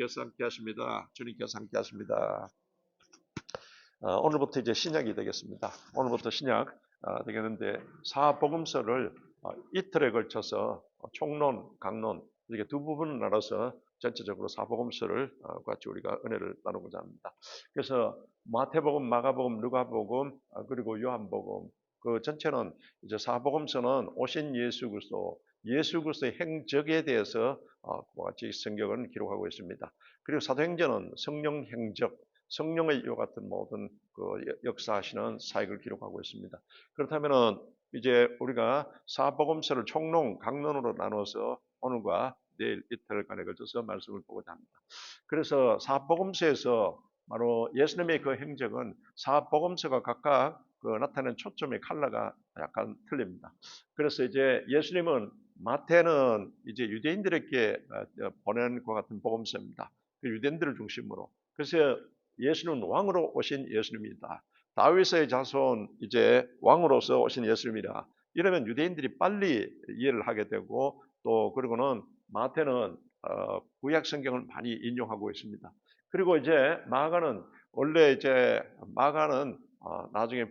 주님께서 함께 하십니다. 주님께서 함께 하십니다. 오늘부터 이제 신약이 되겠습니다. 오늘부터 신약 되겠는데 사복음서를 이틀에 걸쳐서 총론, 강론 이렇게 두 부분을 나눠서 전체적으로 사복음서를 같이 우리가 은혜를 나누고자 합니다. 그래서 마태복음, 마가복음, 누가복음 그리고 요한복음 그 전체는 이제 사복음서는 오신 예수 그리스도, 예수 그리스도의 행적에 대해서 같이 성경은 기록하고 있습니다. 그리고 사도행전은 성령 행적, 성령의 이와 같은 모든 그 역사하시는 사역을 기록하고 있습니다. 그렇다면은 이제 우리가 사복음서를 총론, 강론으로 나눠서 오늘과 내일 이틀간에 걸쳐서 말씀을 보고자 합니다. 그래서 사복음서에서 바로 예수님의 그 행적은 사복음서가 각각 그 나타내는 초점의 컬러가 약간 틀립니다. 그래서 이제 예수님은 마태는 이제 유대인들에게 보낸 것 같은 복음서입니다. 그 유대인들을 중심으로. 그래서 예수는 왕으로 오신 예수님이다. 다윗의 자손 이제 왕으로서 오신 예수님이라. 이러면 유대인들이 빨리 이해를 하게 되고 또 그리고는 마태는 구약 성경을 많이 인용하고 있습니다. 그리고 이제 마가는 원래 이제 마가는 나중에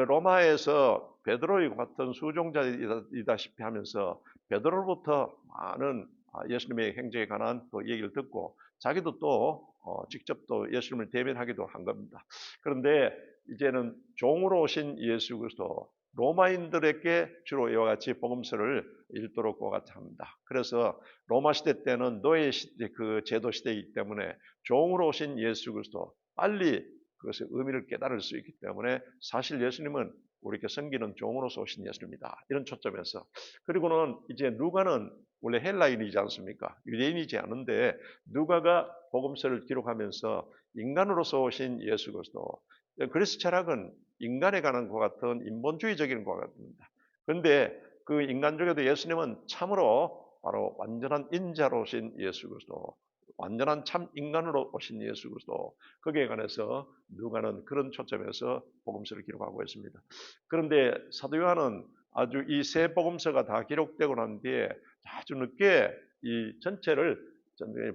로마에서 베드로의 같은 수종자이다시피 하면서 베드로로부터 많은 예수님의 행적에 관한 또 얘기를 듣고 자기도 또 직접 또 예수님을 대면하기도 한 겁니다. 그런데 이제는 종으로 오신 예수 그리스도 로마인들에게 주로 이와 같이 복음서를 읽도록 과 같이 합니다. 그래서 로마 시대 때는 노예 시대 그 제도 시대이기 때문에 종으로 오신 예수 그리스도 빨리 그것의 의미를 깨달을 수 있기 때문에 사실 예수님은 우리에게 섬기는 종으로서 오신 예수님이다. 이런 초점에서. 그리고는 이제 누가는 원래 헬라인이지 않습니까? 유대인이지 않은데 누가가 복음서를 기록하면서 인간으로서 오신 예수 그리스도. 그리스 철학은 인간에 관한 것 같은 인본주의적인 것 같습니다. 그런데 그 인간 중에도 예수님은 참으로 바로 완전한 인자로 오신 예수 그리스도, 완전한 참 인간으로 오신 예수 그리스도, 거기에 관해서 누가는 그런 초점에서 복음서를 기록하고 있습니다. 그런데 사도 요한은 아주 이 세 복음서가 다 기록되고 난 뒤에 아주 늦게 이 전체를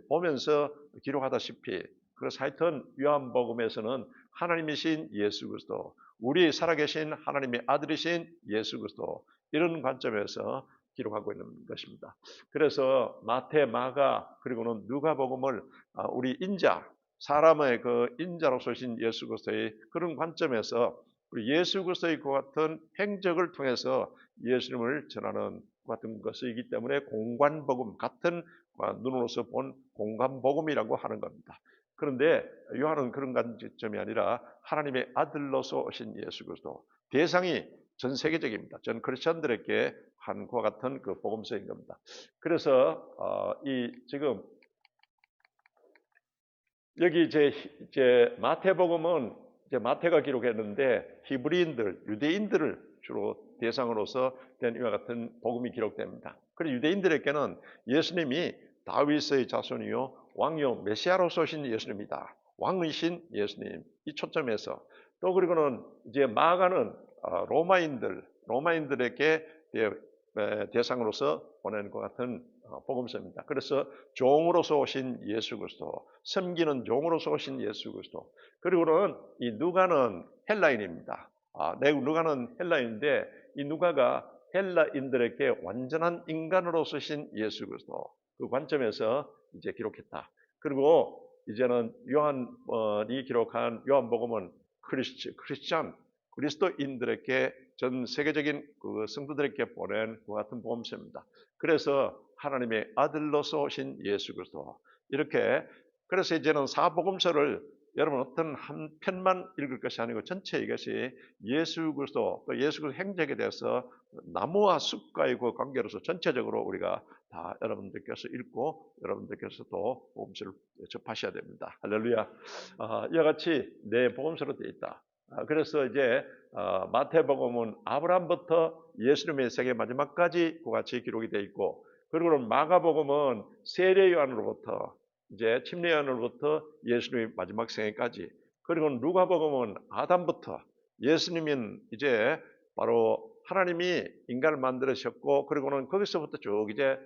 보면서 기록하다시피, 그래서 하여튼 요한복음에서는 하나님이신 예수 그리스도, 우리 살아계신 하나님의 아들이신 예수 그리스도, 이런 관점에서 기록하고 있는 것입니다. 그래서 마태, 마가 그리고는 누가복음을 우리 인자, 사람의 그 인자로서 오신 예수 그리스도의 그런 관점에서 우리 예수 그리스도의 그 같은 행적을 통해서 예수님을 전하는 같은 것이기 때문에 공관복음, 같은 눈으로서 본 공관복음이라고 하는 겁니다. 그런데 요한은 그런 관점이 아니라 하나님의 아들로서 오신 예수 그리스도, 대상이 전 세계적입니다. 전 크리스천들에게 한 그와 같은 그 복음서인 겁니다. 그래서 이 지금 여기 이제 마태복음은 이제 마태가 기록했는데 히브리인들, 유대인들을 주로 대상으로서 된 이와 같은 복음이 기록됩니다. 그리고 유대인들에게는 예수님이 다윗의 자손이요 왕이요 메시아로서 오신 예수님이다. 왕이신 예수님, 이 초점에서 또 그리고는 이제 마가는 로마인들에게 대상으로서 보낸 것 같은 복음서입니다. 그래서 종으로서 오신 예수 그리스도, 섬기는 종으로서 오신 예수 그리스도. 그리고는 이 누가는 헬라인입니다. 누가는 헬라인인데 이 누가가 헬라인들에게 완전한 인간으로서 오신 예수 그리스도, 그 관점에서 이제 기록했다. 그리고 이제는 요한이 기록한 요한복음은 크리스천 그리스도인들에게 전 세계적인 그 성도들에게 보낸 그 같은 복음서입니다. 그래서 하나님의 아들로서 오신 예수 그리스도, 이렇게 그래서 이제는 사복음서를 여러분 어떤 한 편만 읽을 것이 아니고 전체 이것이 예수 그리스도 또 예수 그리스도 행적에 대해서 나무와 숲과의 그 관계로서 전체적으로 우리가 다 여러분들께서 읽고 여러분들께서 또 복음서를 접하셔야 됩니다. 할렐루야. 이와 같이 내 복음서로 되어 있다. 그래서 이제 마태복음은 아브라함부터 예수님의 세계 마지막까지 그같이 기록이 되어 있고, 그리고 마가복음은 세례 요한으로부터 이제 침례 요한으로부터 예수님의 마지막 생애까지, 그리고 누가복음은 아담부터 예수님은 이제 바로 하나님이 인간을 만들으셨고 그리고는 거기서부터 쭉 이제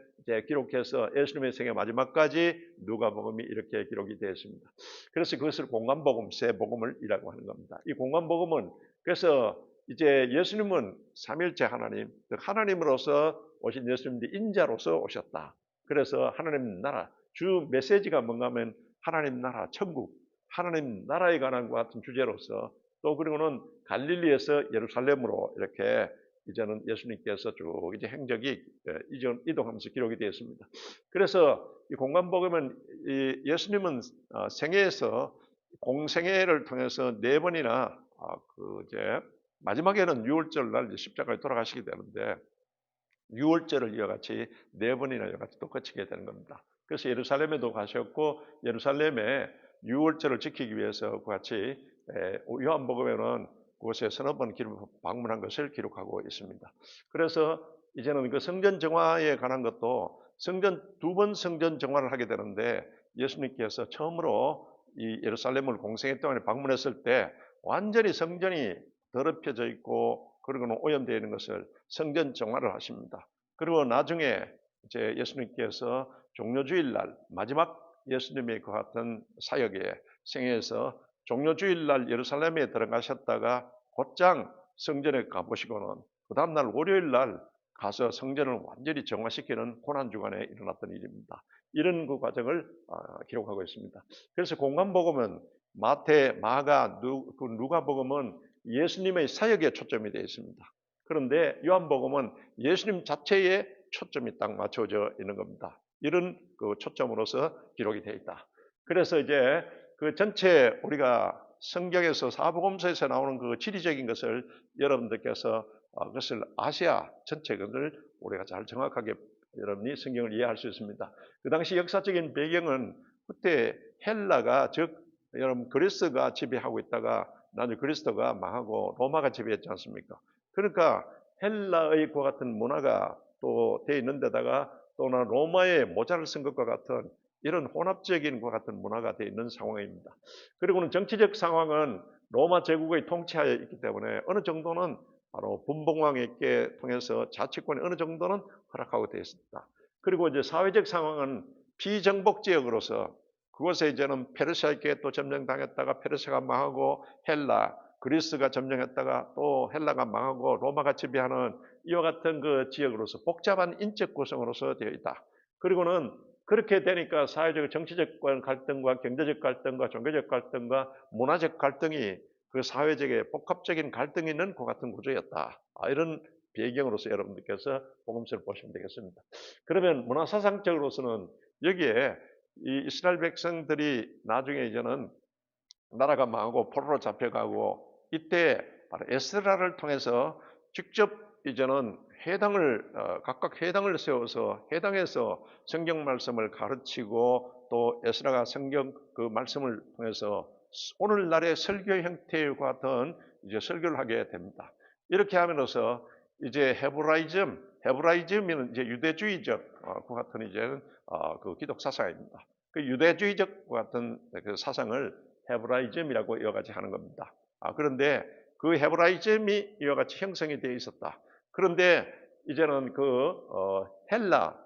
기록해서 예수님의 생애 마지막까지 누가복음이 이렇게 기록이 되어 있습니다. 그래서 그것을 공관복음, 새 복음을이라고 하는 겁니다. 이 공관복음은 그래서 이제 예수님은 삼일째 하나님, 하나님으로서 오신 예수님이 인자로서 오셨다. 그래서 하나님 나라, 주 메시지가 뭔가 하면 하나님 나라, 천국, 하나님 나라에 관한 것 같은 주제로서 또 그리고는 갈릴리에서 예루살렘으로 이렇게 이제는 예수님께서 쭉 이제 행적이 이동하면서 기록이 되어 있습니다. 그래서 이 공관복음은 예수님은 생애에서 공생애를 통해서 4번이나 그 이제 마지막에는 6월절 날 십자가에 돌아가시게 되는데 6월절을 이와 같이 4번이나 이와 같이 또 거치게 되는 겁니다. 그래서 예루살렘에도 가셨고 예루살렘에 6월절을 지키기 위해서 그 같이 요한복음에는 그곳에 서너 번 방문한 것을 기록하고 있습니다. 그래서 이제는 그 성전 정화에 관한 것도 두 번 성전 정화를 하게 되는데 예수님께서 처음으로 이 예루살렘을 공생애 동안에 방문했을 때 완전히 성전이 더럽혀져 있고 그리고는 오염되어 있는 것을 성전 정화를 하십니다. 그리고 나중에 이제 예수님께서 종료주일 날 마지막 예수님의 그 같은 사역에 생애에서 종료주일날 예루살렘에 들어가셨다가 곧장 성전에 가보시고는 그 다음날 월요일날 가서 성전을 완전히 정화시키는 고난주간에 일어났던 일입니다. 이런 그 과정을 기록하고 있습니다. 그래서 공관복음은 마태, 마가, 누가복음은 예수님의 사역에 초점이 되어 있습니다. 그런데 요한복음은 예수님 자체에 초점이 딱 맞춰져 있는 겁니다. 이런 그 초점으로서 기록이 되어 있다. 그래서 이제 그 전체 우리가 성경에서 사복음서에서 나오는 그 지리적인 것을 여러분들께서 그것을 아시아 전체 것을 우리가 잘 정확하게 여러분이 성경을 이해할 수 있습니다. 그 당시 역사적인 배경은 그때 헬라가 즉 여러분 그리스가 지배하고 있다가 나중에 그리스도가 망하고 로마가 지배했지 않습니까? 그러니까 헬라의 그 같은 문화가 또 돼 있는 데다가 또는 로마의 모자를 쓴 것과 같은 이런 혼합적인 것 같은 문화가 되어 있는 상황입니다. 그리고는 정치적 상황은 로마 제국의 통치하에 있기 때문에 어느 정도는 바로 분봉왕에게 통해서 자치권이 어느 정도는 허락하고 되어 있습니다. 그리고 이제 사회적 상황은 비정복 지역으로서 그곳에 이제는 페르시아에게 또 점령당했다가 페르시아가 망하고 헬라, 그리스가 점령했다가 또 헬라가 망하고 로마가 지배하는 이와 같은 그 지역으로서 복잡한 인적 구성으로서 되어 있다. 그리고는 그렇게 되니까 사회적, 정치적 갈등과 경제적 갈등과 종교적 갈등과 문화적 갈등이 그 사회적인 복합적인 갈등이 있는 그 같은 구조였다. 이런 배경으로서 여러분들께서 복음서를 보시면 되겠습니다. 그러면 문화사상적으로서는 여기에 이 이스라엘 백성들이 나중에 이제는 나라가 망하고 포로로 잡혀가고 이때 바로 에스라를 통해서 직접 이제는 각각 회당을 세워서 회당에서 성경 말씀을 가르치고 또 에스라가 성경 그 말씀을 통해서 오늘날의 설교 형태와 같은 이제 설교를 하게 됩니다. 이렇게 하면서 이제 헤브라이즘은 이제 유대주의적 그 같은 이제 그 기독 사상입니다. 그 유대주의적 같은 그 사상을 헤브라이즘이라고 이와 같이 하는 겁니다. 그런데 그 헤브라이즘이 이와 같이 형성이 되어 있었다. 그런데 이제는 헬라,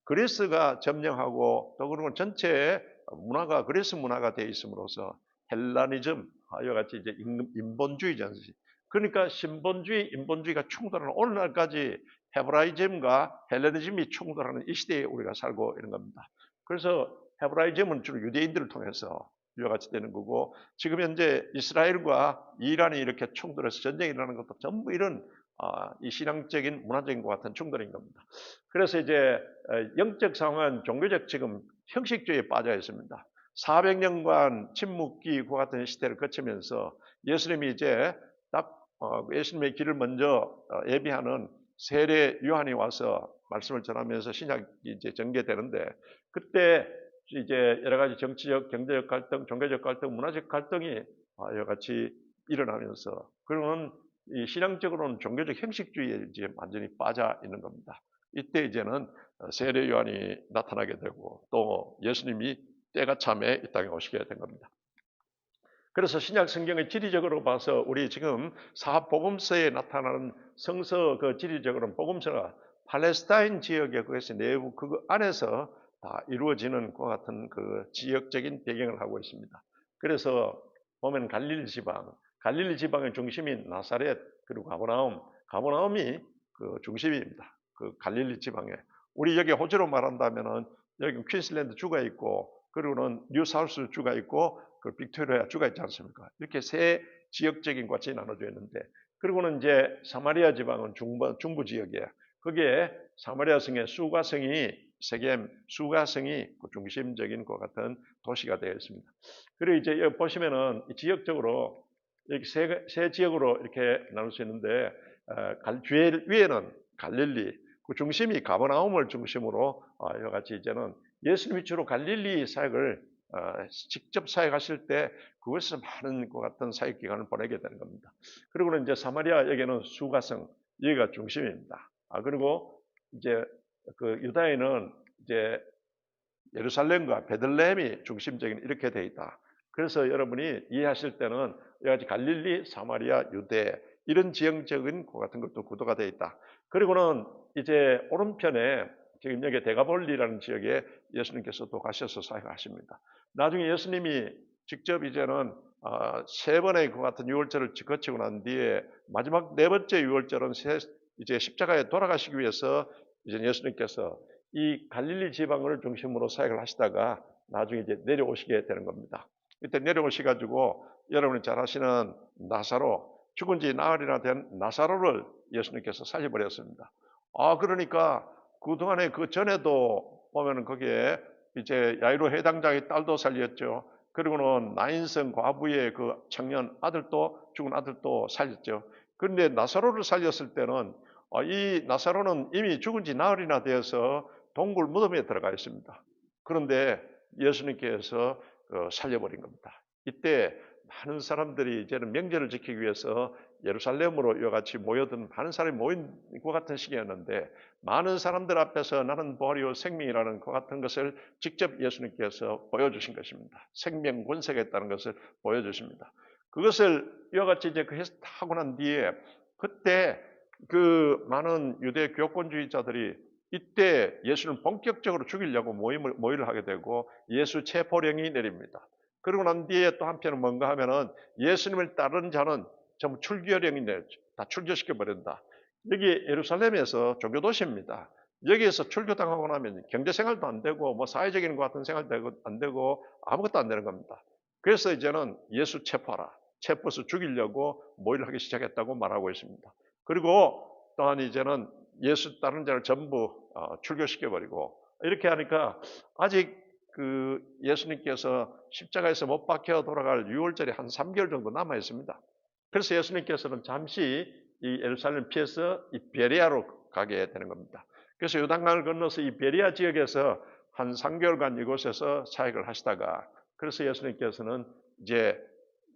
그리스가 점령하고 또 그러면 전체 문화가 그리스 문화가 되어 있음으로써 헬라니즘, 이와 같이 이제 인본주의지 않습니까? 그러니까 신본주의, 인본주의가 충돌하는 오늘날까지 헤브라이즘과 헬레니즘이 충돌하는 이 시대에 우리가 살고 있는 겁니다. 그래서 헤브라이즘은 주로 유대인들을 통해서 이와 같이 되는 거고 지금 현재 이스라엘과 이란이 이렇게 충돌해서 전쟁이 일어나는 것도 전부 이런 이 신앙적인 문화적인 것 같은 충돌인 겁니다. 그래서 이제 영적 상황은 종교적 지금 형식주의에 빠져 있습니다. 400년간 침묵기 그 같은 시대를 거치면서 예수님이 이제 딱 예수님의 길을 먼저 예비하는 세례 요한이 와서 말씀을 전하면서 신약이 이제 전개되는데 그때 이제 여러 가지 정치적, 경제적 갈등, 종교적 갈등, 문화적 갈등이 여러 같이 일어나면서 그러면 이 신앙적으로는 종교적 형식주의에 이제 완전히 빠져 있는 겁니다. 이때 이제는 세례 요한이 나타나게 되고 또 예수님이 때가 참에 이 땅에 오시게 된 겁니다. 그래서 신약 성경의 지리적으로 봐서 우리 지금 사복음서에 나타나는 성서 그 지리적으로는 복음서가 팔레스타인 지역의 그것이 내부 그 안에서 다 이루어지는 것 같은 그 지역적인 배경을 하고 있습니다. 그래서 보면 갈릴리 지방의 중심인 나사렛 그리고 가버나움이 그 중심입니다. 그 갈릴리 지방에 우리 여기 호주로 말한다면은 여기 퀸슬랜드 주가 있고 그리고는 뉴사우스 주가 있고 그 빅토리아 주가 있지 않습니까? 이렇게 세 지역적인 것이 나눠져 있는데 그리고는 이제 사마리아 지방은 중부 지역이에요. 거기에 사마리아 성의 수가성이 그 중심적인 것 같은 도시가 되어 있습니다. 그리고 이제 여기 보시면은 지역적으로 이렇게 세 지역으로 이렇게 나눌 수 있는데 위에는 갈릴리, 그 중심이 가버나움을 중심으로 이와 같이 이제는 예수님이 주로 갈릴리 사역을 직접 사역하실 때 그것에서 많은 것 같은 사역 기간을 보내게 되는 겁니다. 그리고는 이제 사마리아 여기는 수가성 여기가 중심입니다. 그리고 이제 그 유다에는 이제 예루살렘과 베들레헴이 중심적인 이렇게 되어 있다. 그래서 여러분이 이해하실 때는 여러 가지 갈릴리, 사마리아, 유대 이런 지형적인 것 같은 것도 구도가 되어 있다. 그리고는 이제 오른편에 지금 여기 데가볼리라는 지역에 예수님께서도 가셔서 사역하십니다. 나중에 예수님이 직접 이제는 세 번의 그 같은 유월절을 거치고 난 뒤에 마지막 네 번째 유월절은 이제 십자가에 돌아가시기 위해서 이제 예수님께서 이 갈릴리 지방을 중심으로 사역을 하시다가 나중에 이제 내려오시게 되는 겁니다. 이때 내려오셔가지고 여러분이 잘 아시는 나사로, 죽은 지 나흘이나 된 나사로를 예수님께서 살려버렸습니다. 그러니까 그동안에 그 전에도 보면은 거기에 이제 야이로 해당장의 딸도 살렸죠. 그리고는 나인성 과부의 그 청년 아들도, 죽은 아들도 살렸죠. 그런데 나사로를 살렸을 때는 이 나사로는 이미 죽은 지 나흘이나 되어서 동굴 무덤에 들어가 있습니다. 그런데 예수님께서 살려버린 겁니다. 이때 많은 사람들이 이제는 명절을 지키기 위해서 예루살렘으로 이와 같이 모여든 많은 사람이 모인 것 같은 시기였는데 많은 사람들 앞에서 나는 부활이요 생명이라는 것 같은 것을 직접 예수님께서 보여주신 것입니다. 생명 권세가 있다는 것을 보여주십니다. 그것을 이와 같이 이제 하고 난 뒤에 그때 그 많은 유대 교권주의자들이 이때 예수를 본격적으로 죽이려고 모의를 하게 되고 예수 체포령이 내립니다. 그리고 난 뒤에 또 한편은 뭔가 하면은 예수님을 따르는 자는 전부 출교령이 내렸죠. 다 출교시켜 버린다. 여기 예루살렘에서 종교 도시입니다. 여기에서 출교당하고 나면 경제생활도 안 되고 뭐 사회적인 것 같은 생활도 안 되고 아무것도 안 되는 겁니다. 그래서 이제는 예수 체포하라. 체포해서 죽이려고 모의를 하기 시작했다고 말하고 있습니다. 그리고 또한 이제는 예수 따르는 자를 전부 출교시켜버리고 이렇게 하니까 아직 그 예수님께서 십자가에서 못 박혀 돌아갈 6월절이 한 3개월 정도 남아 있습니다. 그래서 예수님께서는 잠시 이 예루살렘 피해서 이 베레아로 가게 되는 겁니다. 그래서 요단강을 건너서 이 베레아 지역에서 한 3개월간 이곳에서 사역을 하시다가 그래서 예수님께서는 이제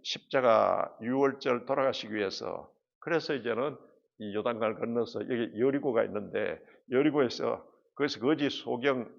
십자가 6월절 돌아가시기 위해서 그래서 이제는 이 요단강을 건너서 여기 여리고가 있는데 여리고에서 거기서 거지 소경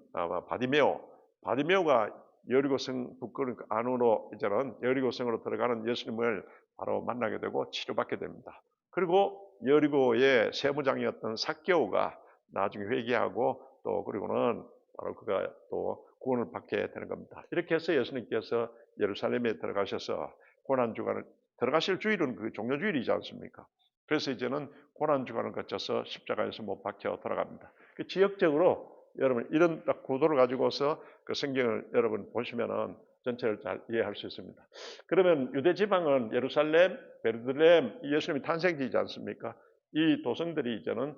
바디메오가 여리고성 북근 안으로 이제는 여리고성으로 들어가는 예수님을 바로 만나게 되고 치료받게 됩니다. 그리고 여리고의 세무장이었던 삭개오가 나중에 회개하고 또 그리고는 바로 그가 또 구원을 받게 되는 겁니다. 이렇게 해서 예수님께서 예루살렘에 들어가셔서 고난주간을 들어가실 주일은 그 종료주일이지 않습니까? 그래서 이제는 고난주간을 거쳐서 십자가에서 못 박혀 돌아갑니다. 그 지역적으로 여러분 이런 딱 구도를 가지고서 그 성경을 여러분 보시면은 전체를 잘 이해할 수 있습니다. 그러면 유대 지방은 예루살렘, 베들레헴, 예수님이 탄생지이지 않습니까? 이 도성들이 이제는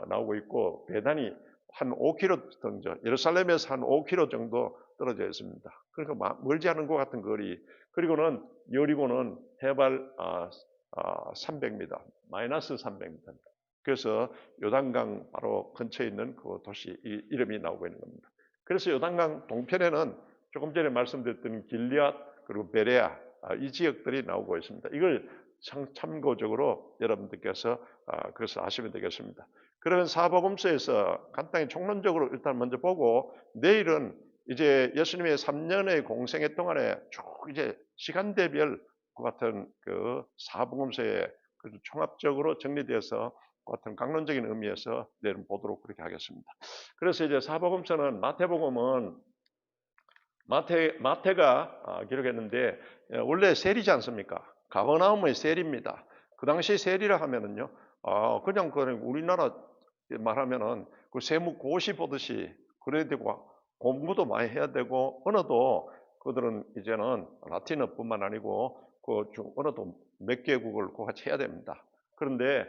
나오고 있고 배단이 한 5km 정도, 예루살렘에서 한 5km 정도 떨어져 있습니다. 그러니까 멀지 않은 것 같은 거리. 그리고는 여리고는 해발 300m, 마이너스 300m. 그래서 요단강 바로 근처에 있는 그 도시 이름이 나오고 있는 겁니다. 그래서 요단강 동편에는 조금 전에 말씀드렸던 길리앗 그리고 베레아 이 지역들이 나오고 있습니다. 이걸 참고적으로 여러분들께서 그것을 아시면 되겠습니다. 그러면 사복음서에서 간단히 총론적으로 일단 먼저 보고 내일은 이제 예수님의 3년의 공생애 동안에 쭉 이제 시간대별 그 같은 그 사복음서에 종합적으로 정리되어서 그 같은 강론적인 의미에서 내일 보도록 그렇게 하겠습니다. 그래서 이제 사복음서는 마태복음은 마태가 기록했는데 원래 세리지 않습니까? 가버나움의 세리입니다. 그 당시 세리라 하면은요, 그냥 우리나라 말하면은 그 세무고시 보듯이 그래야 되고 공부도 많이 해야 되고 언어도 그들은 이제는 라틴어뿐만 아니고 그 언어도 몇 개국을 같이 해야 됩니다. 그런데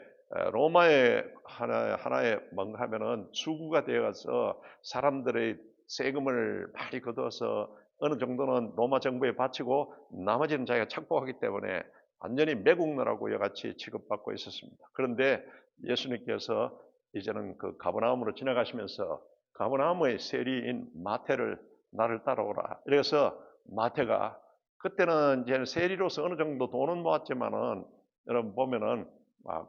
로마의 하나의 뭔가 하면은 수구가 되어서 사람들의 세금을 많이 걷어서 어느 정도는 로마 정부에 바치고 나머지는 자기가 착복하기 때문에 완전히 매국노라고 같이 취급받고 있었습니다. 그런데 예수님께서 이제는 그 가버나움으로 지나가시면서 가버나움의 세리인 마태를 나를 따라오라. 그래서 마태가 그때는 이제 세리로서 어느 정도 돈은 모았지만은 여러분 보면은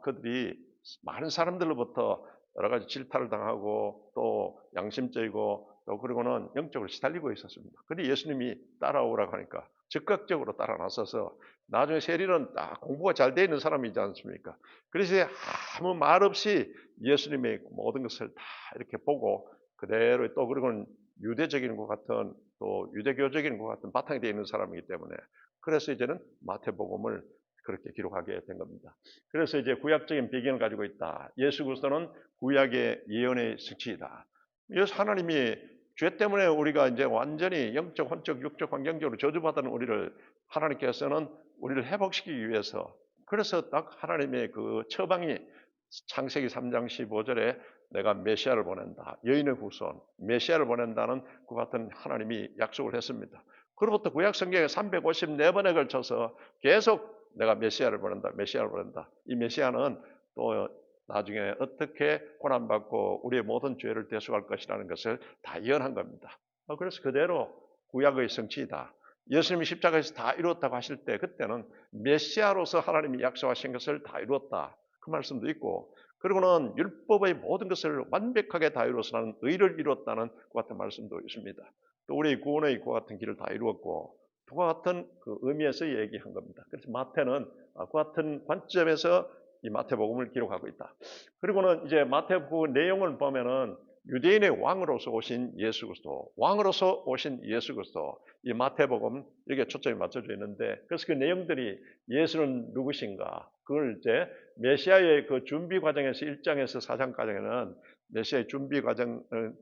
그들이 많은 사람들로부터 여러 가지 질타를 당하고 또 양심적이고 또 그리고는 영적으로 시달리고 있었습니다. 근데 예수님이 따라오라고 하니까 적극적으로 따라 나서서 나중에 세리는 딱 공부가 잘 돼 있는 사람이지 않습니까? 그래서 아무 말 없이 예수님의 모든 것을 다 이렇게 보고 그대로 또 그리고는 유대적인 것 같은 또 유대교적인 것 같은 바탕이 되어 있는 사람이기 때문에 그래서 이제는 마태복음을 그렇게 기록하게 된 겁니다. 그래서 이제 구약적인 배경을 가지고 있다. 예수 그리스도는 구약의 예언의 성취이다. 그래서 하나님이 죄 때문에 우리가 이제 완전히 영적, 혼적, 육적, 환경적으로 저주받은 우리를 하나님께서는 우리를 회복시키기 위해서 그래서 딱 하나님의 그 처방이 창세기 3장 15절에 내가 메시아를 보낸다. 여인의 후손, 메시아를 보낸다는 그 같은 하나님이 약속을 했습니다. 그로부터 구약 성경에 354번에 걸쳐서 계속 내가 메시아를 보낸다. 메시아를 보낸다. 이 메시아는 또 나중에 어떻게 고난받고 우리의 모든 죄를 대속할 것이라는 것을 다 예언한 겁니다. 그래서 그대로 구약의 성취이다. 예수님이 십자가에서 다 이루었다고 하실 때 그때는 메시아로서 하나님이 약속하신 것을 다 이루었다. 그 말씀도 있고 그리고는 율법의 모든 것을 완벽하게 다 이루어서 나는 의를 이루었다는 그 같은 말씀도 있습니다. 또 우리 구원의 그 같은 길을 다 이루었고 그와 같은 그 의미에서 얘기한 겁니다. 그래서 마태는 그 같은 관점에서 이 마태복음을 기록하고 있다. 그리고는 이제 마태복음 내용을 보면은 유대인의 왕으로서 오신 예수 그리스도, 왕으로서 오신 예수 그리스도, 이 마태복음 이게 초점이 맞춰져 있는데 그래서 그 내용들이 예수는 누구신가? 그걸 이제 메시아의 그 준비 과정에서 1장에서 4장까지는 메시아의 준비 과정을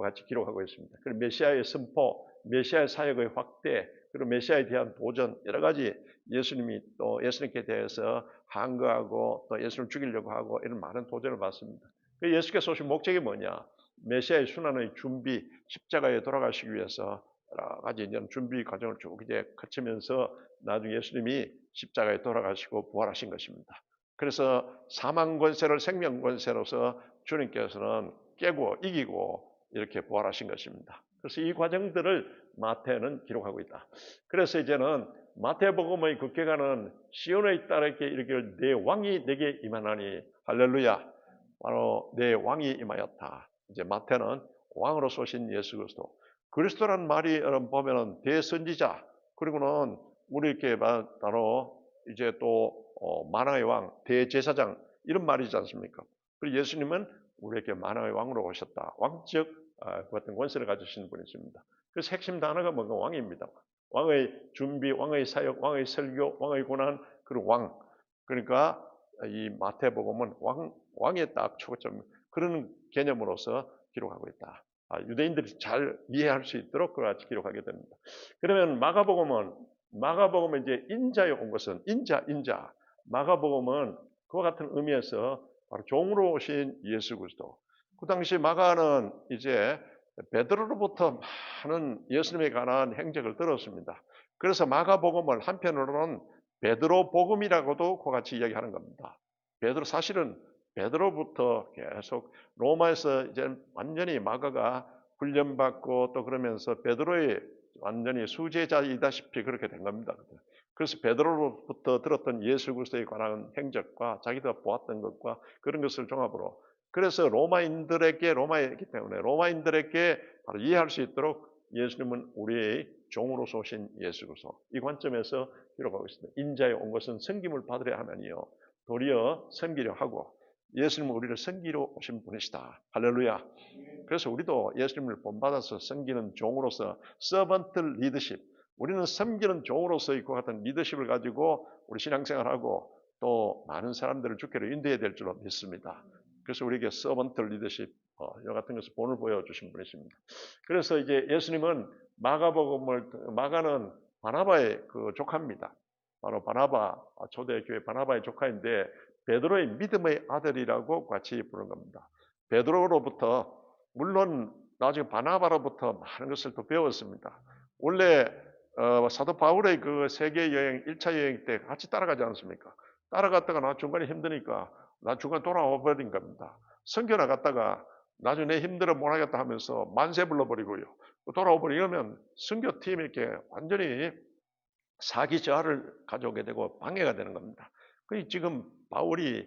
같이 기록하고 있습니다. 그리고 메시아의 선포, 메시아의 사역의 확대, 그리고 메시아에 대한 도전, 여러 가지 예수님이 또 예수님께 대해서 항거하고 또 예수님을 죽이려고 하고 이런 많은 도전을 받습니다. 예수께서 오신 목적이 뭐냐? 메시아의 순환의 준비, 십자가에 돌아가시기 위해서 여러 가지 이런 준비 과정을 쭉 이제 거치면서 나중에 예수님이 십자가에 돌아가시고 부활하신 것입니다. 그래서 사망 권세를 생명 권세로서 주님께서는 깨고 이기고 이렇게 부활하신 것입니다. 그래서 이 과정들을 마태는 기록하고 있다. 그래서 이제는 마태복음의 국회가는 시온의 딸에게 이르기를 내 왕이 내게 임하나니 할렐루야. 바로 내 왕이 임하였다. 이제 마태는 왕으로 쏘신 예수 그리스도. 그리스도란 말이 여러분 보면은 대선지자 그리고는 우리 이렇게 바로 이제 또 만왕의 왕, 대제사장 이런 말이지 않습니까? 그리고 예수님은 우리에게 만왕의 왕으로 오셨다. 왕적 같은 권세를 가지신 분이십니다. 그래서 핵심 단어가 뭔가 왕입니다. 왕의 준비, 왕의 사역, 왕의 설교, 왕의 고난, 그리고 왕. 그러니까 이 마태복음은 왕의 딱 초점 그런 개념으로서 기록하고 있다. 유대인들이 잘 이해할 수 있도록 그같이 기록하게 됩니다. 그러면 마가복음은 이제 인자에 온 것은 인자. 마가복음은 그와 같은 의미에서 바로 종으로 오신 예수 그리스도. 그 당시 마가는 이제 베드로로부터 많은 예수님에 관한 행적을 들었습니다. 그래서 마가복음을 한편으로는 베드로 복음이라고도 그와 같이 이야기하는 겁니다. 사실은 베드로부터 계속 로마에서 이제 완전히 마가가 훈련받고 또 그러면서 베드로의 완전히 수제자이다시피 그렇게 된 겁니다. 그래서 베드로로부터 들었던 예수 그리스도에 관한 행적과 자기가 보았던 것과 그런 것을 종합으로 그래서 로마인들에게 바로 이해할 수 있도록 예수님은 우리의 종으로서 오신 예수 그리스도. 이 관점에서 기록하고 있습니다. 인자에 온 것은 섬김을 받으려 하면요 도리어 섬기려 하고 예수님은 우리를 섬기러 오신 분이시다. 할렐루야. 그래서 우리도 예수님을 본받아서 섬기는 종으로서 서번트 리더십, 우리는 섬기는 종으로서 이와 같은 리더십을 가지고 우리 신앙생활하고 또 많은 사람들을 주께로 인도해야 될 줄로 믿습니다. 그래서 우리에게 서번트 리더십 이와 같은 것을 본을 보여주신 분이십니다. 그래서 이제 예수님은 마가는 바나바의 그 조카입니다. 바로 바나바, 초대교회 바나바의 조카인데 베드로의 믿음의 아들이라고 같이 부르는 겁니다. 베드로로부터 물론 나중에 바나바로부터 많은 것을 또 배웠습니다. 원래 사도 바울의 그 세계 여행 1차 여행 때 같이 따라가지 않습니까? 따라갔다가 나 중간에 힘드니까 나 중간 돌아와 버린 겁니다. 선교 나갔다가 나중에 내 힘들어 못하겠다 하면서 만세 불러버리고요. 돌아와 버리면 선교팀이 이렇게 완전히 사기 저하를 가져오게 되고 방해가 되는 겁니다. 그 지금 바울이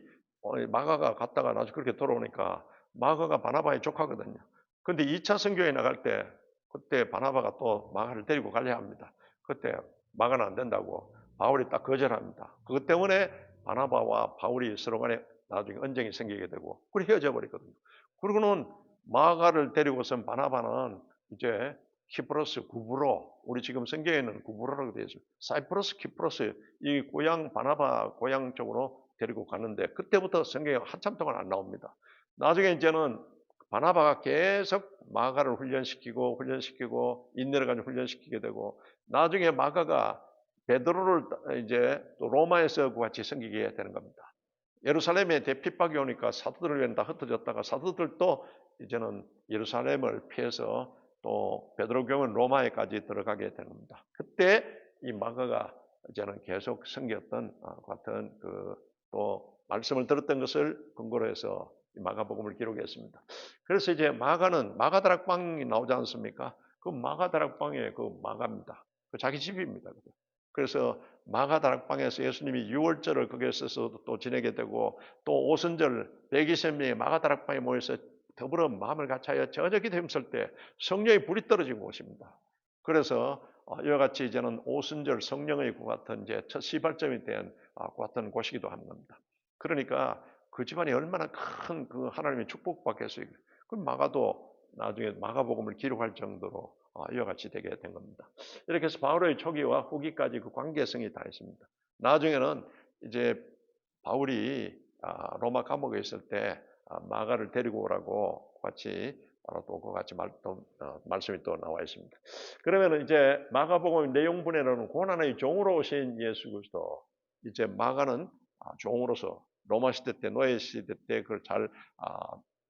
마가가 갔다가 나중에 그렇게 돌아오니까 마가가 바나바의 조카거든요. 근데 2차 선교에 나갈 때 그때 바나바가 또 마가를 데리고 가려 합니다. 그때 마가는 안 된다고 바울이 딱 거절합니다. 그것 때문에 바나바와 바울이 서로 간에 나중에 언쟁이 생기게 되고 그렇게 헤어져 버리거든요. 그리고는 마가를 데리고선 바나바는 이제 키프로스 구브로, 우리 지금 성경에는 구브로라고 되어 있습니다. 사이프러스, 키프로스, 이 고향 바나바 고향 쪽으로 데리고 가는데 그때부터 성경에 한참 동안 안 나옵니다. 나중에 이제는 바나바가 계속 마가를 훈련시키고 인내를 가지고 훈련시키게 되고 나중에 마가가 베드로를 이제 또 로마에서 같이 섬기게 되는 겁니다. 예루살렘에 대핍박이 오니까 사도들을 다 흩어졌다가 사도들도 이제는 예루살렘을 피해서 또 베드로 교회는 로마에까지 들어가게 되는 겁니다. 그때 이 마가가 이제는 계속 섬겼던 같은 또 말씀을 들었던 것을 근거로 해서 마가복음을 기록했습니다. 그래서 이제 마가는 마가다락방이 나오지 않습니까? 그 마가다락방의 그 마가입니다. 그 자기 집입니다. 그래서 마가다락방에서 예수님이 유월절을 거기에서 또 지내게 되고 또 오순절 120명의 마가다락방에 모여서 더불어 마음을 같이하여 저녁 기도 힘쓸 때 성령의 불이 떨어진 곳입니다. 그래서 이와 같이 이제는 오순절 성령의 구 같은 이제 첫 시발점이 된 같은 곳이기도 한 겁니다. 그러니까 그 집안이 얼마나 큰 그 하나님의 축복받겠어요. 그 마가도 나중에 마가복음을 기록할 정도로 이와 같이 되게 된 겁니다. 이렇게 해서 바울의 초기와 후기까지 그 관계성이 다 있습니다. 나중에는 이제 바울이 로마 감옥에 있을 때 마가를 데리고 오라고 같이 또 그같이 말씀이 또 나와 있습니다. 그러면 이제 마가복음 내용분에는 고난의 종으로 오신 예수 그리스도, 이제 마가는 종으로서 로마 시대 때 노예 시대 때 그걸 잘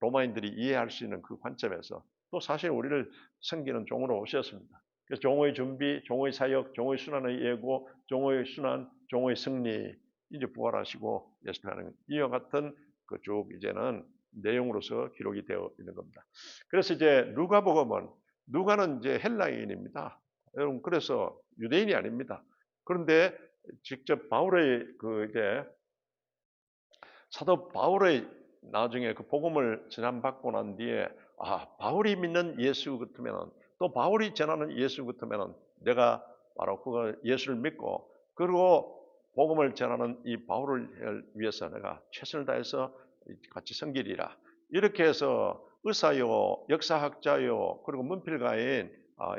로마인들이 이해할 수 있는 그 관점에서 또 사실 우리를 섬기는 종으로 오셨습니다. 그래서 종의 준비, 종의 사역, 종의 순환의 예고, 종의 순환, 종의 승리, 이제 부활하시고 예수님하는 이와 같은 그 쭉 이제는 내용으로서 기록이 되어 있는 겁니다. 그래서 이제 누가는 이제 헬라인입니다. 여러분 그래서 유대인이 아닙니다. 그런데 직접 바울의 이제 사도 바울의 나중에 그 복음을 전함받고 난 뒤에 바울이 믿는 예수 같으면 또 바울이 전하는 예수 같으면 내가 바로 그거 예수를 믿고 그리고 복음을 전하는 이 바울을 위해서 내가 최선을 다해서 같이 섬기리라. 이렇게 해서 의사요, 역사학자요, 그리고 문필가인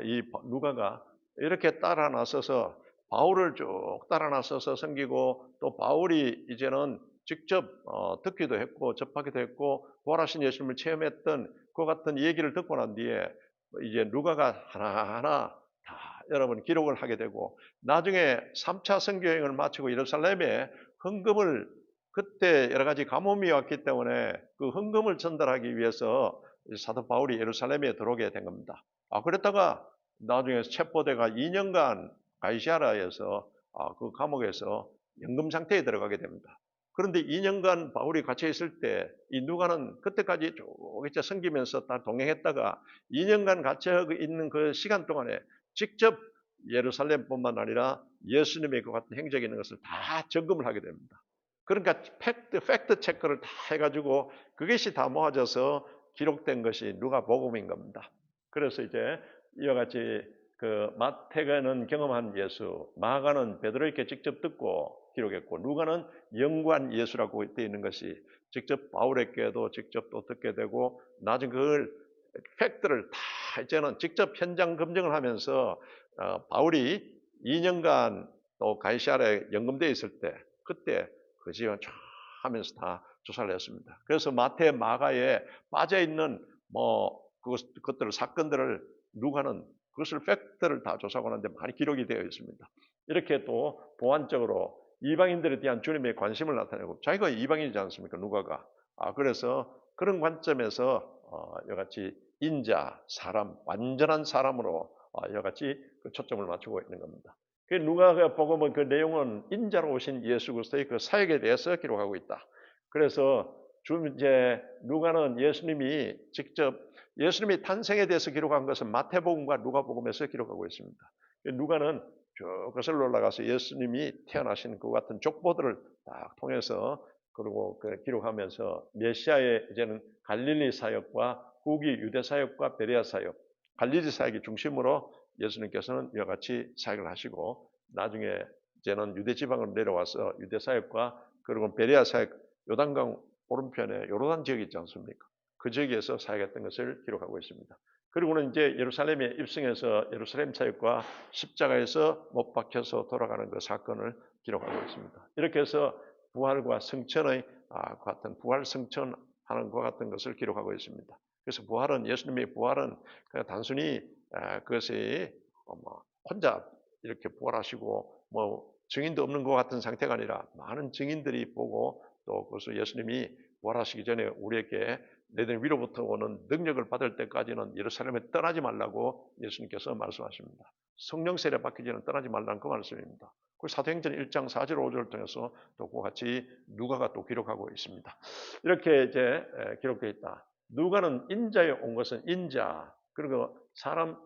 이 누가가 이렇게 따라 나서서 바울을 쭉 따라 나서서 섬기고 또 바울이 이제는 직접 듣기도 했고 접하기도 했고 부활하신 예수님을 체험했던 그 같은 얘기를 듣고 난 뒤에 이제 누가가 하나하나 다 여러분 기록을 하게 되고 나중에 3차 선교여행을 마치고 예루살렘에 헌금을 그때 여러 가지 가뭄이 왔기 때문에 그 헌금을 전달하기 위해서 사도 바울이 예루살렘에 들어오게 된 겁니다. 그랬다가 나중에 체포돼가 2년간 가이사랴에서 그 감옥에서 연금 상태에 들어가게 됩니다. 그런데 2년간 바울이 갇혀 있을 때 이 누가는 그때까지 쭉 이제 섬기면서 다 동행했다가 2년간 갇혀 있는 그 시간 동안에 직접 예루살렘뿐만 아니라 예수님의 그 같은 행적이 있는 것을 다 점검을 하게 됩니다. 그러니까 팩트 체크를 다 해가지고 그것이 다 모아져서 기록된 것이 누가복음인 겁니다. 그래서 이제 이와 같이 그 마태가는 경험한 예수, 마가는 베드로에게 직접 듣고 기록했고, 누가는 연구한 예수라고 되어 있는 것이 직접 바울에게도 직접 또 듣게 되고, 나중에 그걸 팩트를 다 이제는 직접 현장 검증을 하면서 바울이 2년간 또 가이사랴에 연금되어 있을 때, 그때 그 지원 쫙 하면서 다 조사를 했습니다. 그래서 마태, 마가에 빠져 있는 그것들 사건들을 누가는 그것을 팩트를 다 조사하고 나는데 많이 기록이 되어 있습니다. 이렇게 또 보완적으로 이방인들에 대한 주님의 관심을 나타내고, 자기가 이방인이지 않습니까? 누가가. 그래서 그런 관점에서 이같이 인자, 사람, 완전한 사람으로 이같이 그 초점을 맞추고 있는 겁니다. 그 누가가 복음은 그 내용은 인자로 오신 예수 그리스도의 그 사역에 대해서 기록하고 있다. 그래서 이제 누가는 예수님이 직접 예수님의 탄생에 대해서 기록한 것은 마태복음과 누가복음에서 기록하고 있습니다. 누가는 쭉 거슬러 올라가서 예수님이 태어나신 그 같은 족보들을 딱 통해서 그리고 기록하면서 메시아의 이제는 갈릴리 사역과 후기 유대 사역과 베레아 사역, 갈릴리 사역이 중심으로 예수님께서는 이와 같이 사역을 하시고, 나중에 이제는 유대 지방으로 내려와서 유대 사역과 그리고 베레아 사역, 요단강 오른편에 요르단 지역이 있지 않습니까? 그 지역에서 사역했던 것을 기록하고 있습니다. 그리고는 이제 예루살렘에 입성해서 예루살렘 사역과 십자가에서 못 박혀서 돌아가는 그 사건을 기록하고 있습니다. 이렇게 해서 부활과 성천의 같은 부활 성천하는 것 같은 것을 기록하고 있습니다. 그래서 부활은 예수님의 부활은 그냥 단순히 그것이 혼자 이렇게 부활하시고 증인도 없는 것 같은 상태가 아니라 많은 증인들이 보고 또 그것을 예수님이 부활하시기 전에 우리에게 너희들 위로부터 오는 능력을 받을 때까지는 예루살렘에 떠나지 말라고 예수님께서 말씀하십니다. 성령 세례 받기 전에 떠나지 말라는 그 말씀입니다. 그 사도행전 1장 4절 5절을 통해서 또 같이 누가가 또 기록하고 있습니다. 이렇게 이제 기록되어 있다. 누가는 인자에 온 것은 인자, 그리고 사람,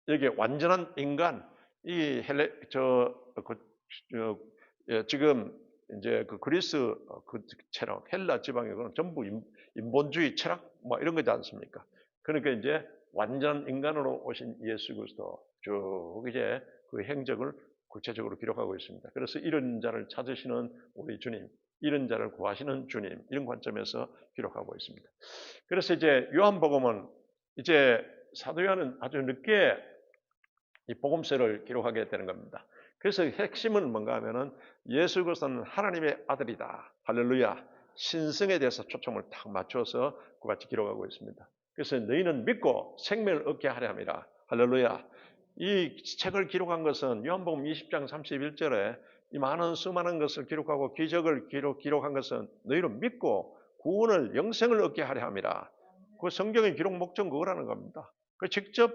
여기 완전한 인간, 이 지금 이제 그 그리스 그 철학, 헬라 지방에서는 전부 인본주의 철학 이런 거지 않습니까? 그러니까 이제 완전 인간으로 오신 예수 그리스도 쭉 이제 그 행적을 구체적으로 기록하고 있습니다. 그래서 이런 자를 찾으시는 우리 주님, 이런 자를 구하시는 주님, 이런 관점에서 기록하고 있습니다. 그래서 이제 요한복음은 이제 사도 요한은 아주 늦게 이 복음서를 기록하게 되는 겁니다. 그래서 핵심은 뭔가 하면은 예수 그리스도는 하나님의 아들이다. 할렐루야. 신성에 대해서 초점을 딱 맞춰서 그같이 기록하고 있습니다. 그래서 너희는 믿고 생명을 얻게 하려 함이라. 할렐루야. 이 책을 기록한 것은 요한복음 20장 31절에 이 많은 수많은 것을 기록하고 기적을 기록한 것은 너희는 믿고 구원을 영생을 얻게 하려 함이라. 그 성경의 기록 목적은 그거라는 겁니다. 그 직접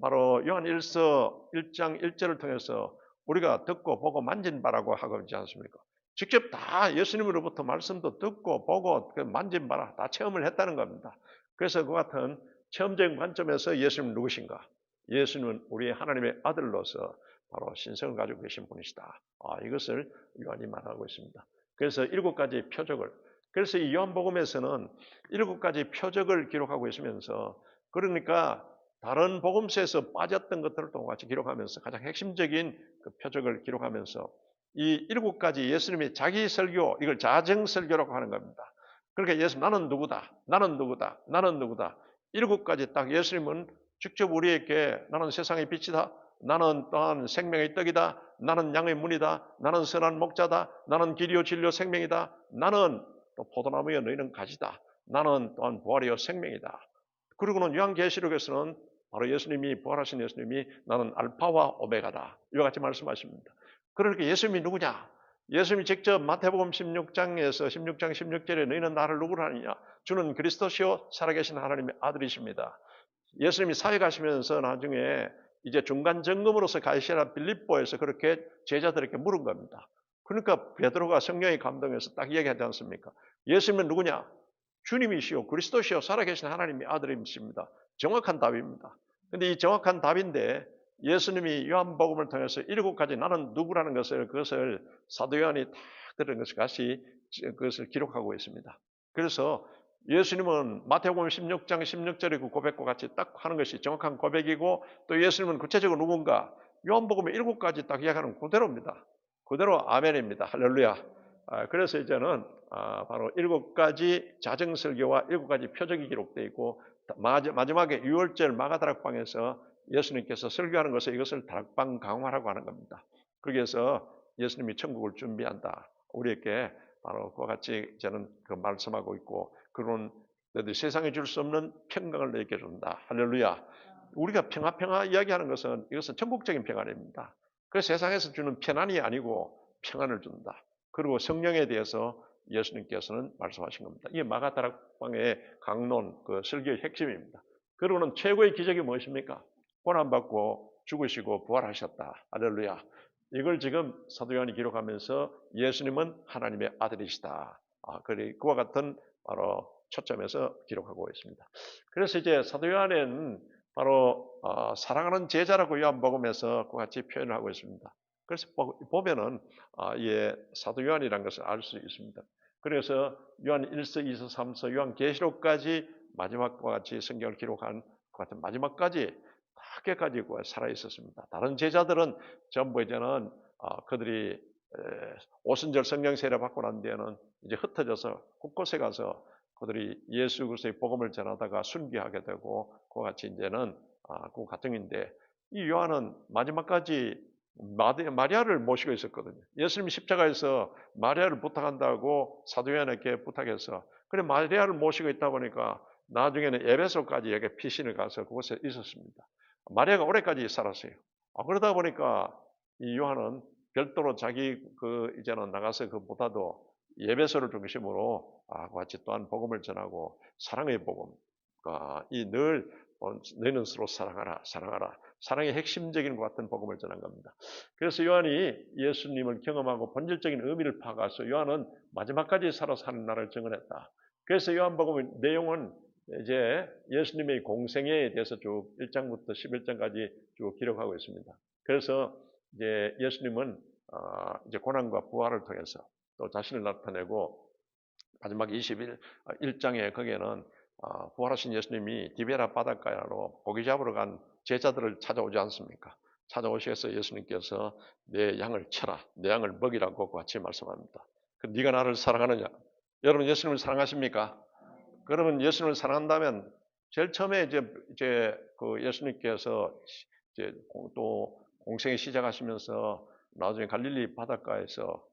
바로 요한 1서 1장 1절을 통해서 우리가 듣고 보고 만진 바라고 하고 있지 않습니까? 직접 다 예수님으로부터 말씀도 듣고 보고 만진 바라 다 체험을 했다는 겁니다. 그래서 그 같은 체험적인 관점에서 예수님은 누구신가? 예수님은 우리의 하나님의 아들로서 바로 신성을 가지고 계신 분이시다. 이것을 요한이 말하고 있습니다. 그래서 7가지 표적을, 그래서 이 요한복음에서는 7가지 표적을 기록하고 있으면서, 그러니까 다른 복음서에서 빠졌던 것들을 또 같이 기록하면서 가장 핵심적인 그 표적을 기록하면서 이 7가지 예수님의 자기 설교, 이걸 자정 설교라고 하는 겁니다. 그러니까 예수 나는 누구다, 나는 누구다, 나는 누구다. 7가지 딱 예수님은 직접 우리에게 나는 세상의 빛이다, 나는 또한 생명의 떡이다, 나는 양의 문이다, 나는 선한 목자다, 나는 길이요 진리요 생명이다, 나는 또 포도나무여 너희는 가지다, 나는 또한 부활이요 생명이다. 그리고는 요한계시록에서는 바로 예수님이 부활하신 예수님이 나는 알파와 오메가다 이와 같이 말씀하십니다. 그러니까 예수님이 누구냐? 예수님이 직접 마태복음 16장에서 16장 16절에 너희는 나를 누구로 하느냐? 주는 그리스도시요 살아계신 하나님의 아들이십니다. 예수님이 사역하시면서 나중에 이제 중간 점검으로서 가이사랴 빌립보에서 그렇게 제자들에게 물은 겁니다. 그러니까 베드로가 성령의 감동에서 딱 얘기하지 않습니까? 예수님은 누구냐? 주님이시오 그리스도시요 살아계신 하나님의 아들이십니다. 정확한 답입니다. 그런데 이 정확한 답인데 예수님이 요한복음을 통해서 7가지 나는 누구라는 것을 그것을 사도 요한이 딱 들은 것을 다시 그것을 기록하고 있습니다. 그래서 예수님은 마태복음 16장 16절의 그 고백과 같이 딱 하는 것이 정확한 고백이고 또 예수님은 구체적으로 누군가 요한복음에 7가지 딱 이야기하는 그대로입니다. 그대로 아멘입니다. 할렐루야. 그래서 이제는 바로 7가지 자정설교와 7가지 표적이 기록되어 있고 마지막에 유월절 마가다락방에서 예수님께서 설교하는 것을 이것을 다락방 강화라고 하는 겁니다. 거기에서 예수님이 천국을 준비한다. 우리에게 바로 그와 같이 저는 그 말씀하고 있고 그런 너희들 세상에 줄 수 없는 평강을 너희에게 준다. 할렐루야. 우리가 평화 이야기하는 것은 이것은 천국적인 평안입니다. 그래서 세상에서 주는 편안이 아니고 평안을 준다. 그리고 성령에 대해서 예수님께서는 말씀하신 겁니다. 이게 마가다락방의 강론, 그 설교의 핵심입니다. 그리고는 최고의 기적이 무엇입니까? 고난받고 죽으시고 부활하셨다. 할렐루야. 이걸 지금 사도 요한이 기록하면서 예수님은 하나님의 아들이시다. 그와 같은 바로 초점에서 기록하고 있습니다. 그래서 이제 사도 요한은 바로 사랑하는 제자라고 요한복음에서 그와 같이 표현을 하고 있습니다. 그래서 보면은 사도 요한이라는 것을 알 수 있습니다. 그래서 요한 1서, 2서, 3서, 요한 계시록까지 마지막과 같이 성경을 기록한 그 같은 마지막까지 다 끝까지 살아 있었습니다. 다른 제자들은 전부 이제는 그들이 오순절 성령 세례 받고 난 뒤에는 이제 흩어져서 곳곳에 가서 그들이 예수 그리스도의 복음을 전하다가 순교하게 되고 그와 같이 이제는 그 가정인데 이 요한은 마지막까지 마리아를 모시고 있었거든요. 예수님이 십자가에서 마리아를 부탁한다고 사도 요한에게 부탁해서 그래 마리아를 모시고 있다 보니까 나중에는 에베소까지 여기 피신을 가서 그곳에 있었습니다. 마리아가 오래까지 살았어요. 그러다 보니까 이 요한은 별도로 자기 이제는 나가서 그보다도 예배소를 중심으로 같이 또한 복음을 전하고 사랑의 복음, 너희는 서로 사랑하라, 사랑하라. 사랑의 핵심적인 것 같은 복음을 전한 겁니다. 그래서 요한이 예수님을 경험하고 본질적인 의미를 파악해서 요한은 마지막까지 살아서 하는 날을 증언했다. 그래서 요한복음의 내용은 이제 예수님의 공생애에 대해서 쭉 1장부터 11장까지 쭉 기록하고 있습니다. 그래서 이제 예수님은 이제 고난과 부활을 통해서 또 자신을 나타내고 마지막 21장에 거기에는 부활하신 예수님이 디베라 바닷가로 고기 잡으러 간 제자들을 찾아오지 않습니까? 찾아오셔서 예수님께서 내 양을 쳐라, 내 양을 먹이라고 같이 말씀합니다. 네가 나를 사랑하느냐? 여러분 예수님을 사랑하십니까? 그러면 예수님을 사랑한다면 제일 처음에 이제 그 예수님께서 이제 또 공생에 시작하시면서 나중에 갈릴리 바닷가에서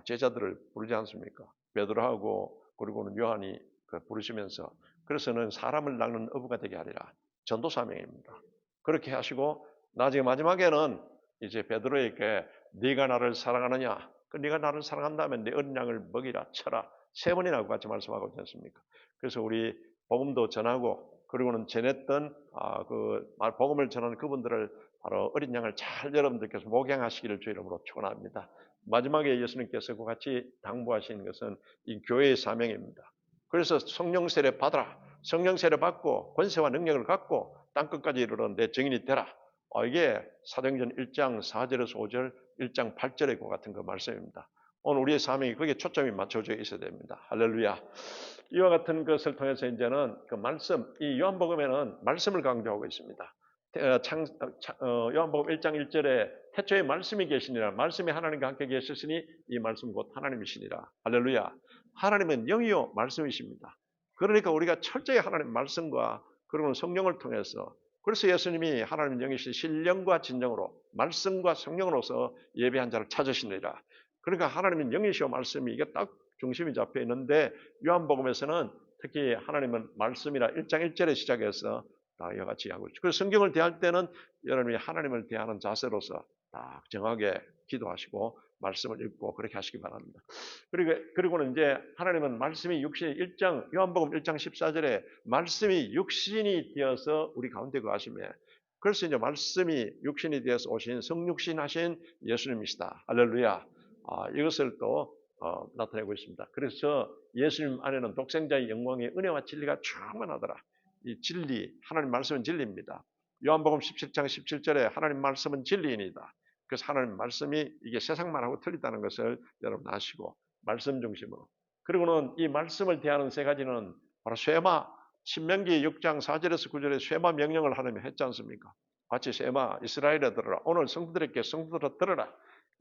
제자들을 부르지 않습니까? 베드로하고 그리고는 요한이 부르시면서 그래서는 사람을 낚는 어부가 되게 하리라. 전도 사명입니다. 그렇게 하시고 나중에 마지막에는 이제 베드로에게 네가 나를 사랑하느냐? 네가 나를 사랑한다면 내 어린 양을 먹이라, 쳐라. 3번이나 같이 말씀하고 있지 않습니까? 그래서 우리 복음도 전하고 그리고는 전했던 복음을 전하는 그분들을 바로 어린 양을 잘 여러분들께서 목양하시기를 주 이름으로 축원합니다. 마지막에 예수님께서 같이 당부하신 것은 이 교회의 사명입니다. 그래서 성령 세례 받아라. 성령 세례 받고 권세와 능력을 갖고 땅끝까지 이르러 내 증인이 되라. 이게 사도행전 1장 4절에서 5절, 1장 8절의 그 같은 그 말씀입니다. 오늘 우리의 사명이 거기에 초점이 맞춰져 있어야 됩니다. 할렐루야. 이와 같은 것을 통해서 이제는 그 말씀, 이 요한복음에는 말씀을 강조하고 있습니다. 요한복음 1장 1절에 태초에 말씀이 계시니라. 말씀이 하나님과 함께 계셨으니 이 말씀 곧 하나님이시니라. 할렐루야. 하나님은 영이요 말씀이십니다. 그러니까 우리가 철저히 하나님 말씀과 그리고 성령을 통해서 그래서 예수님이 하나님 영이신 신령과 진정으로 말씀과 성령으로서 예배한 자를 찾으시니라. 그러니까 하나님은 영이시오 말씀이 이게 딱 중심이 잡혀 있는데 요한복음에서는 특히 하나님은 말씀이라 1장 1절에 시작해서 다 이와 같이 하고 있죠. 그래서 성경을 대할 때는 여러분이 하나님을 대하는 자세로서 딱 정확하게 기도하시고 말씀을 읽고 그렇게 하시기 바랍니다. 그리고는 이제 하나님은 말씀이 요한복음 1장 14절에 말씀이 육신이 되어서 우리 가운데 거하시며 그래서 이제 말씀이 육신이 되어서 오신 성육신 하신 예수님이시다. 할렐루야. 이것을 또 나타내고 있습니다. 그래서 예수님 안에는 독생자의 영광의 은혜와 진리가 충만하더라. 이 진리, 하나님 말씀은 진리입니다. 요한복음 17장 17절에 하나님 말씀은 진리이니다. 그래서 하나님 말씀이 이게 세상 말하고 틀리다는 것을 여러분 아시고 말씀 중심으로. 그리고는 이 말씀을 대하는 3가지는 바로 쉐마, 신명기 6장 4절에서 9절에 쉐마 명령을 하나님이 했지 않습니까? 같이 쉐마, 이스라엘에 들어라. 오늘 성도들에게 성도들아 들어라.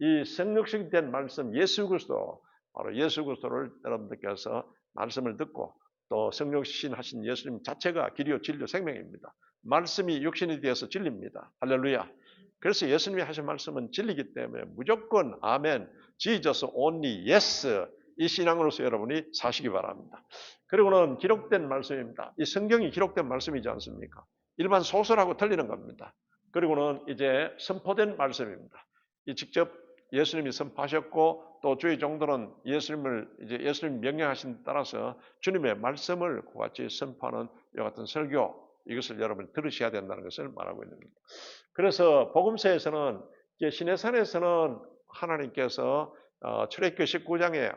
이 성육신된 말씀 예수 그리스도, 바로 예수 그리스도를 여러분들께서 말씀을 듣고 또 성육신 하신 예수님 자체가 길이요 진리요 생명입니다. 말씀이 육신이 되어서 진리입니다. 할렐루야. 그래서 예수님이 하신 말씀은 진리이기 때문에 무조건 아멘, Jesus only yes, 이 신앙으로서 여러분이 사시기 바랍니다. 그리고는 기록된 말씀입니다. 이 성경이 기록된 말씀이지 않습니까? 일반 소설하고 틀리는 겁니다. 그리고는 이제 선포된 말씀입니다. 이 직접 예수님이 선포하셨고 또 주의 종들은 예수님 명령하신 따라서 주님의 말씀을 그같이 선포하는 이와 같은 설교, 이것을 여러분 들으셔야 된다는 것을 말하고 있는 겁니다. 그래서 복음서에서는 시내산에서는 하나님께서 출애굽기 19장에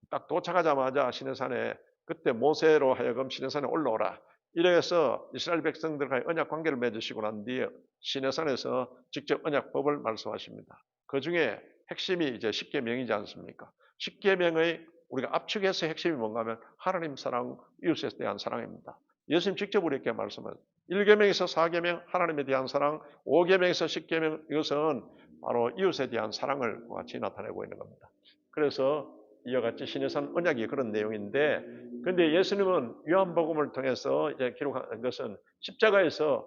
딱 도착하자마자 시내산에 그때 모세로 하여금 시내산에 올라오라. 이래서 이스라엘 백성들과의 언약 관계를 맺으시고 난 뒤에 시내산에서 직접 언약법을 말씀하십니다. 그 중에 핵심이 이제 십계명이지 않습니까? 십계명의 우리가 압축해서 핵심이 뭔가 하면 하나님 사랑, 이웃에 대한 사랑입니다. 예수님 직접 우리에게 말씀하셨습니다. 1계명에서 4계명 하나님에 대한 사랑, 5계명에서 10계명 이것은 바로 이웃에 대한 사랑을 같이 나타내고 있는 겁니다. 그래서 이와 같이 시내산 언약이 그런 내용인데, 그런데 예수님은 요한복음을 통해서 이제 기록한 것은 십자가에서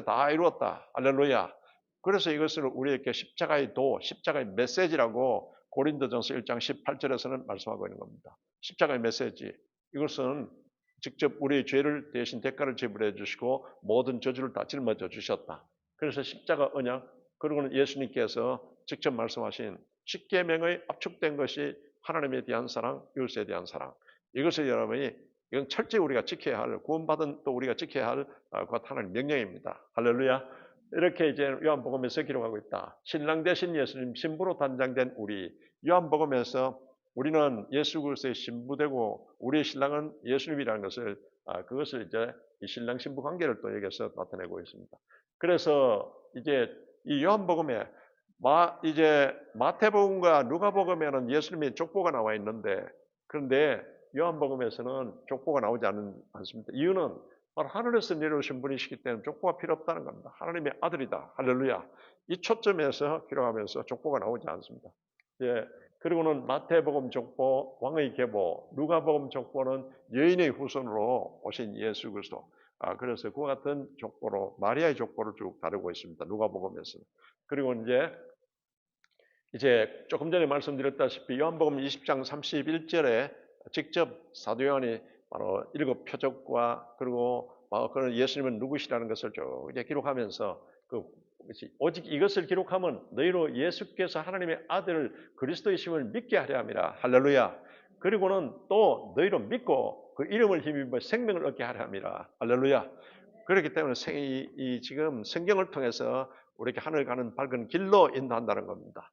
다 이루었다. 할렐루야. 그래서 이것을 우리에게 십자가의 도, 십자가의 메시지라고 고린도전서 1장 18절에서는 말씀하고 있는 겁니다. 십자가의 메시지. 이것은 직접 우리의 죄를 대신 대가를 지불해 주시고 모든 저주를 다 짊어져 주셨다. 그래서 십자가 언약, 그리고는 예수님께서 직접 말씀하신 십계명의 압축된 것이 하나님에 대한 사랑, 이웃에 대한 사랑. 이것을 여러분이 이건 철저히 우리가 지켜야 할, 구원받은 또 우리가 지켜야 할 하나님 명령입니다. 할렐루야. 이렇게 이제 요한복음에서 기록하고 있다. 신랑 되신 예수님, 신부로 단장된 우리. 요한복음에서 우리는 예수 그리스도의 신부되고 우리의 신랑은 예수님이라는 것을 그것을 이제 이 신랑 신부 관계를 또 여기서 나타내고 있습니다. 그래서 이제 이 요한복음에 이제 마태복음과 누가복음에는 예수님의 족보가 나와 있는데, 그런데 요한복음에서는 족보가 나오지 않습니다. 이유는 바로 하늘에서 내려오신 분이시기 때문에 족보가 필요 없다는 겁니다. 하나님의 아들이다. 할렐루야. 이 초점에서 기록하면서 족보가 나오지 않습니다. 예. 그리고는 마태복음 족보, 왕의 계보, 누가복음 족보는 여인의 후손으로 오신 예수 그리스도. 그래서 그와 같은 족보로 마리아의 족보를 쭉 다루고 있습니다. 누가복음에서는. 그리고 이제 조금 전에 말씀드렸다시피 요한복음 20장 31절에 직접 사도 요한이 바로 7 표적과 그리고 그런 예수님은 누구시라는 것을 쭉 이제 기록하면서 오직 이것을 기록하면 너희로 예수께서 하나님의 아들 그리스도이심을 믿게 하려 함이라. 할렐루야. 그리고는 또 너희로 믿고 그 이름을 힘입어 생명을 얻게 하려 함이라. 할렐루야. 그렇기 때문에 지금 성경을 통해서 우리에게 하늘 가는 밝은 길로 인도한다는 겁니다.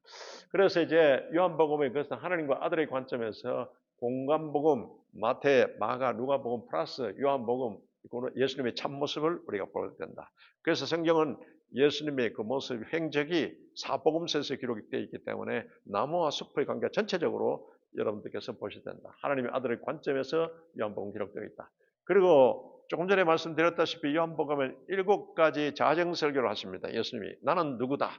그래서 이제 요한복음의 그것은 하나님과 아들의 관점에서 공간복음, 마태, 마가, 누가복음 플러스 요한복음, 예수님의 참모습을 우리가 보게 된다. 그래서 성경은 예수님의 그 모습, 행적이 사복음서에서 기록이 되어 있기 때문에 나무와 숲의 관계 전체적으로 여러분들께서 보셔야 된다. 하나님의 아들의 관점에서 요한복음 기록되어 있다. 그리고 조금 전에 말씀드렸다시피 요한복음은 7가지 자정설교를 하십니다. 예수님이 나는 누구다.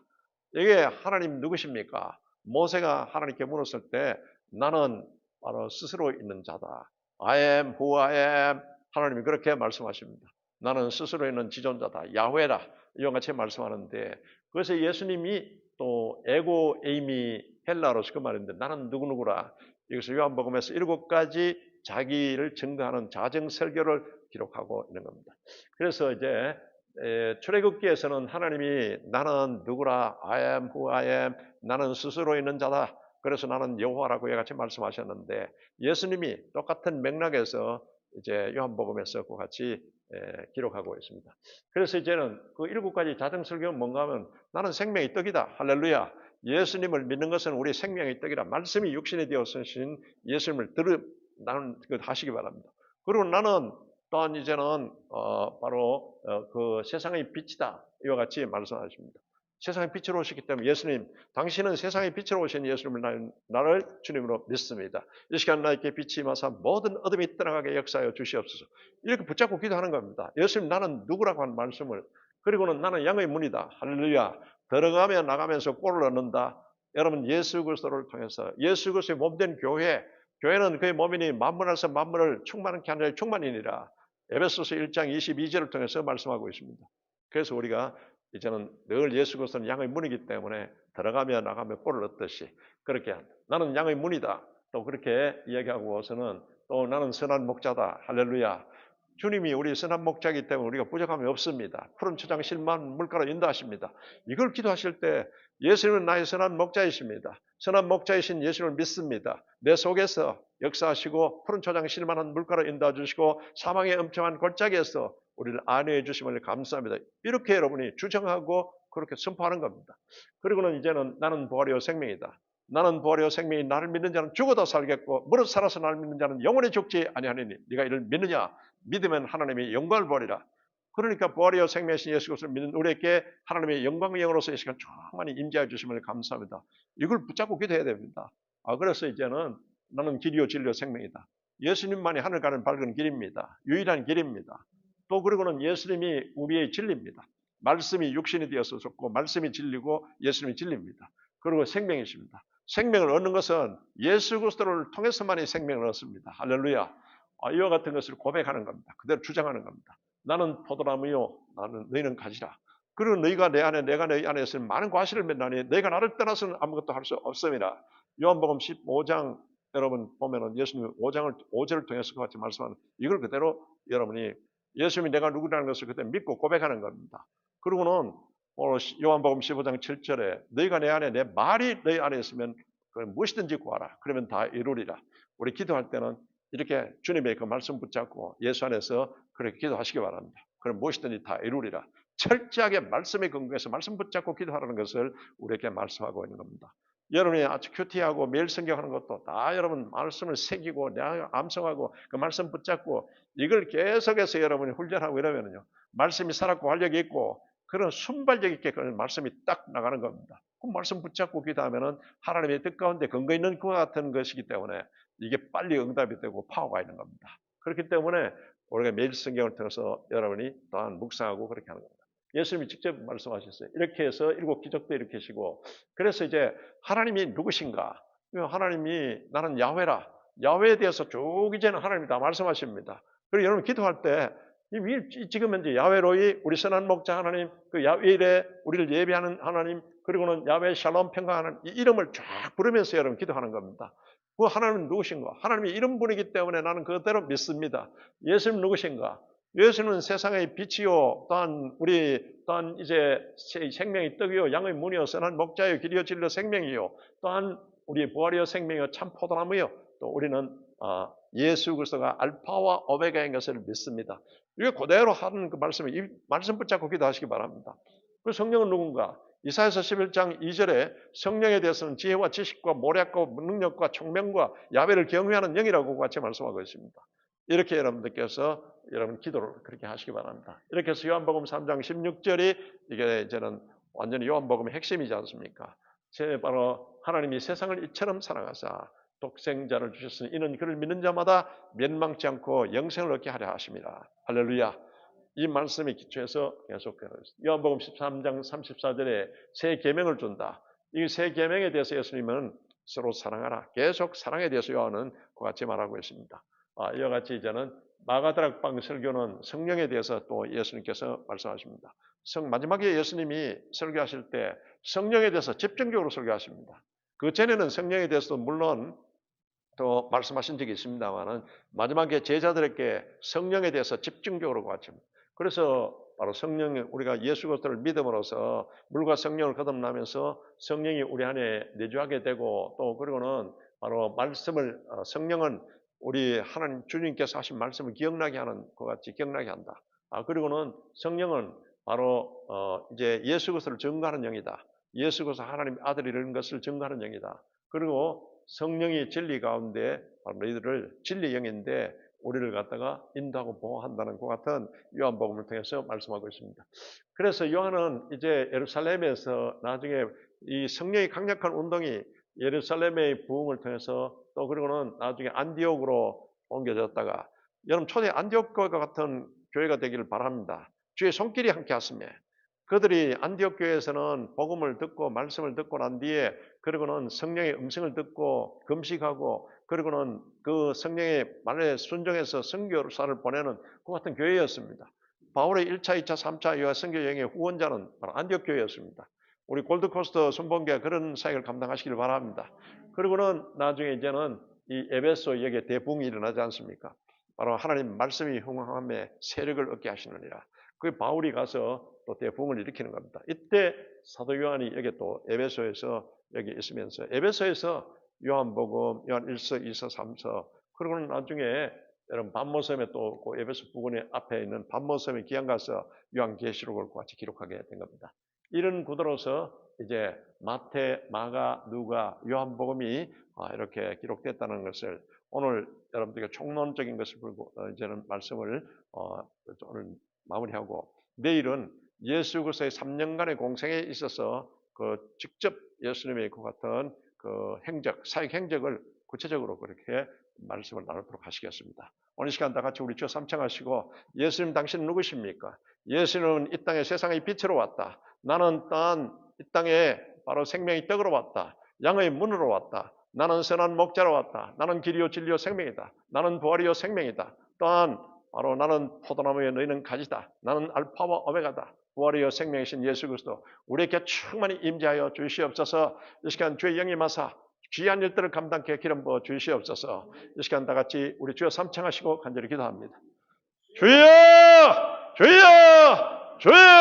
이게 하나님 누구십니까? 모세가 하나님께 물었을 때 나는 바로 스스로 있는 자다. I am who I am. 하나님이 그렇게 말씀하십니다. 나는 스스로 있는 지존자다. 야훼다. 이와 같이 말씀하는데, 그래서 예수님이 또 에고 에이미 헬라로서 그 말인데 나는 누구누구라. 이것을 요한복음에서 7가지 자기를 증거하는 자정 설교를 기록하고 있는 겁니다. 그래서 이제 출애굽기에서는 하나님이 나는 누구라, I am who I am, 나는 스스로 있는 자다. 그래서 나는 여호와라고 같이 말씀하셨는데, 예수님이 똑같은 맥락에서 이제 요한복음에서 그 같이 기록하고 있습니다. 그래서 이제는 그 7가지 자정설교는 뭔가 하면 나는 생명의 떡이다. 할렐루야. 예수님을 믿는 것은 우리 생명의 떡이라. 말씀이 육신이 되어서신 예수님을 나는 하시기 바랍니다. 그리고 나는 또한 이제는 바로 그 세상의 빛이다. 이와 같이 말씀하십니다. 세상의 빛으로 오시기 때문에 예수님, 당신은 세상의 빛으로 오신 예수님을 나를 주님으로 믿습니다. 이 시간 나에게 빛이 임하사 모든 어둠이 떠나가게 역사하여 주시옵소서. 이렇게 붙잡고 기도하는 겁니다. 예수님, 나는 누구라고 하는 말씀을, 그리고는 나는 양의 문이다. 할렐루야. 들어가며 나가면서 꼴을 얻는다. 여러분, 예수 그리스도를 통해서 예수 그리스도의 몸된 교회는 그의 몸이니 만물에서 만물을 충만한 게 아니라 충만이니라. 에베소서 1장 22절을 통해서 말씀하고 있습니다. 그래서 우리가 이제는 늘 예수 그리스도는 양의 문이기 때문에 들어가며 나가며 꼴을 얻듯이 그렇게 한다. 나는 양의 문이다. 또 그렇게 이야기하고서는 또 나는 선한 목자다. 할렐루야. 주님이 우리 선한 목자이기 때문에 우리가 부족함이 없습니다. 푸른 초장 실만 물가로 인도하십니다. 이걸 기도하실 때 예수님은 나의 선한 목자이십니다. 선한 목자이신 예수를 믿습니다. 내 속에서 역사하시고 푸른 초장 실만한 물가로 인도해 주시고 사망의 엄청한 골짜기에서 우리를 안위해 주심을 감사합니다. 이렇게 여러분이 주장하고 그렇게 선포하는 겁니다. 그리고는 이제는 나는 부활이요 생명이다. 나는 부활이요 생명이 나를 믿는 자는 죽어도 살겠고 무릇 살아서 나를 믿는 자는 영원히 죽지 아니하리니 네가 이를 믿느냐? 믿으면 하나님이 영광을 보리라. 그러니까 부활이요 생명이신 예수 그리스도를 믿는 우리에게 하나님의 영광의 영으로서 이 시간 충만히 임재해 주심을 감사합니다. 이걸 붙잡고 기도해야 됩니다. 그래서 이제는 나는 길이요 진리요 생명이다. 예수님만이 하늘 가는 밝은 길입니다. 유일한 길입니다. 또 그리고는 예수님이 우리의 진리입니다. 말씀이 육신이 되어서 좋고 말씀이 진리고 예수님이 진리입니다. 그리고 생명이십니다. 생명을 얻는 것은 예수 그리스도를 통해서만이 생명을 얻습니다. 할렐루야. 이와 같은 것을 고백하는 겁니다. 그대로 주장하는 겁니다. 나는 포도나무요, 나는 너희는 가지라. 그리고 너희가 내 안에, 내가 너희 안에 있으면 많은 과실을 맺나니 너희가 나를 떠나서는 아무것도 할 수 없음이라. 요한복음 15장 여러분 보면은 예수님 5절을 통해서 같이 말씀하는 이걸 그대로 여러분이 예수님이 내가 누구라는 것을 그때 믿고 고백하는 겁니다. 그리고는 요한복음 15장 7절에 너희가 내 안에 내 말이 너희 안에 있으면 무엇이든지 구하라. 그러면 다 이루리라. 우리 기도할 때는 이렇게 주님의 그 말씀 붙잡고 예수 안에서 그렇게 기도하시기 바랍니다. 그럼 무엇이든지 다 이루리라. 철저하게 말씀에 근거해서 말씀 붙잡고 기도하라는 것을 우리에게 말씀하고 있는 겁니다. 여러분이 아주 큐티하고 매일 성경하는 것도 다 여러분 말씀을 새기고 암송하고 그 말씀 붙잡고 이걸 계속해서 여러분이 훈련하고 이러면요. 말씀이 살았고 활력이 있고 그런 순발력 있게 그런 말씀이 딱 나가는 겁니다. 그 말씀 붙잡고 기도하면은 하나님의 뜻 가운데 근거 있는 그와 같은 것이기 때문에 이게 빨리 응답이 되고 파워가 있는 겁니다. 그렇기 때문에 우리가 매일 성경을 통해서 여러분이 또한 묵상하고 그렇게 하는 겁니다. 예수님이 직접 말씀하셨어요. 이렇게 해서 7 기적도 일으키시고 그래서 이제 하나님이 누구신가? 하나님이 나는 야훼라. 야훼에 대해서 쭉 이제는 하나님이 다 말씀하십니다. 그리고 여러분 기도할 때 지금 현재 야훼로이 우리 선한 목자 하나님, 그 야훼일에 우리를 예배하는 하나님, 그리고는 야훼 샬롬 평강하는 이 이름을 쫙 부르면서 여러분 기도하는 겁니다. 그 하나님은 누구신가? 하나님이 이런 분이기 때문에 나는 그대로 믿습니다. 예수님 누구신가? 예수는 세상의 빛이요, 또한 이제 생명의 떡이요, 양의 문이요, 선한 목자요, 길이요, 진리요, 생명이요, 또한 우리의 부활이요, 생명이요, 참 포도나무요. 또 우리는 예수 그리스도가 알파와 오메가인 것을 믿습니다. 이게 그대로 하는 그 말씀을 이 말씀 붙잡고 기도하시기 바랍니다. 그 성령은 누군가? 이사야서 11장 2절에 성령에 대해서는 지혜와 지식과 모략과 능력과 총명과 야훼를 경외하는 영이라고 같이 말씀하고 있습니다. 이렇게 여러분들께서 여러분 기도를 그렇게 하시기 바랍니다. 이렇게 해서 요한복음 3장 16절이 이게 이제는 완전히 요한복음의 핵심이지 않습니까? 바로 하나님이 세상을 이처럼 사랑하사 독생자를 주셨으니 이는 그를 믿는 자마다 멸망치 않고 영생을 얻게 하려 하심이라. 할렐루야. 이 말씀에 기초해서 계속해서 요한복음 13장 34절에 새 계명을 준다. 이 새 계명에 대해서 예수님은 서로 사랑하라. 계속 사랑에 대해서 요한은 그와 같이 말하고 있습니다. 이와 같이 이제는 마가다락방 설교는 성령에 대해서 또 예수님께서 말씀하십니다. 마지막에 예수님이 설교하실 때 성령에 대해서 집중적으로 설교하십니다. 그 전에는 성령에 대해서도 물론 또 말씀하신 적이 있습니다만은 마지막에 제자들에게 성령에 대해서 집중적으로 가르칩니다. 그래서 바로 성령, 우리가 예수 그리스도를 믿음으로써 물과 성령을 거듭나면서 성령이 우리 안에 내주하게 되고 또 그리고는 바로 말씀을 성령은 우리 하나님 주님께서 하신 말씀을 기억나게 하는 것 같이 기억나게 한다. 그리고는 성령은 바로 이제 예수 그리스도를 증거하는 영이다. 예수 그리스도 하나님 아들이라는 것을 증거하는 영이다. 그리고 성령이 진리 가운데 바로 너희들을 진리 영인데 우리를 갖다가 인도하고 보호한다는 것 같은 요한복음을 통해서 말씀하고 있습니다. 그래서 요한은 이제 예루살렘에서 나중에 이 성령의 강력한 운동이 예루살렘의 부흥을 통해서 또 그리고는 나중에 안디옥으로 옮겨졌다가 여러분 초대 안디옥과 같은 교회가 되기를 바랍니다. 주의 손길이 함께 하시며 그들이 안디옥 교회에서는 복음을 듣고 말씀을 듣고 난 뒤에 그리고는 성령의 음성을 듣고 금식하고 그리고는 그 성령의 말에 순종해서 선교사를 보내는 그 같은 교회였습니다. 바울의 1차, 2차, 3차 유아 선교 여행의 후원자는 바로 안디옥 교회였습니다. 우리 골드코스트 순복음교회 그런 사역을 감당하시길 바랍니다. 그리고는 나중에 이제는 이 에베소 여기에 대붕이 일어나지 않습니까? 바로 하나님 말씀이 흥황함에 세력을 얻게 하시느니라. 그 바울이 가서 또 대붕을 일으키는 겁니다. 이때 사도 요한이 여기 또 에베소에서 여기 있으면서 에베소에서 요한복음, 요한 1서, 2서, 3서 그리고는 나중에 여러분 반모섬에 또 그 에베소 부근의 앞에 있는 반모섬에 기한 가서 요한계시록을 같이 기록하게 된 겁니다. 이런 구도로서 이제 마태, 마가, 누가, 요한복음이 이렇게 기록됐다는 것을 오늘 여러분들에게 총론적인 것을 불고 이제는 말씀을 오늘 마무리하고 내일은 예수 그리스도의 3년간의 공생에 있어서 그 직접 예수님의 그 같은 그 행적, 사역 행적을 구체적으로 그렇게 말씀을 나누도록 하시겠습니다. 오늘 시간 다 같이 우리 주여 삼창하시고 예수님 당신은 누구십니까? 예수님은 이 땅에 세상의 빛으로 왔다. 나는 이 땅에 바로 생명의 떡으로 왔다. 양의 문으로 왔다. 나는 선한 목자로 왔다. 나는 길이요 진리요 생명이다. 나는 부활이요 생명이다. 또한 바로 나는 포도나무에 너희는 가지다. 나는 알파와 오메가다. 부활이요 생명이신 예수 그리스도 우리에게 충만히 임재하여 주시옵소서. 이 시간 주의 영이 마사 귀한 일들을 감당케 기름 부어 주시옵소서. 이 시간 다 같이 우리 주여 삼창하시고 간절히 기도합니다. 주여! 주여! 주여!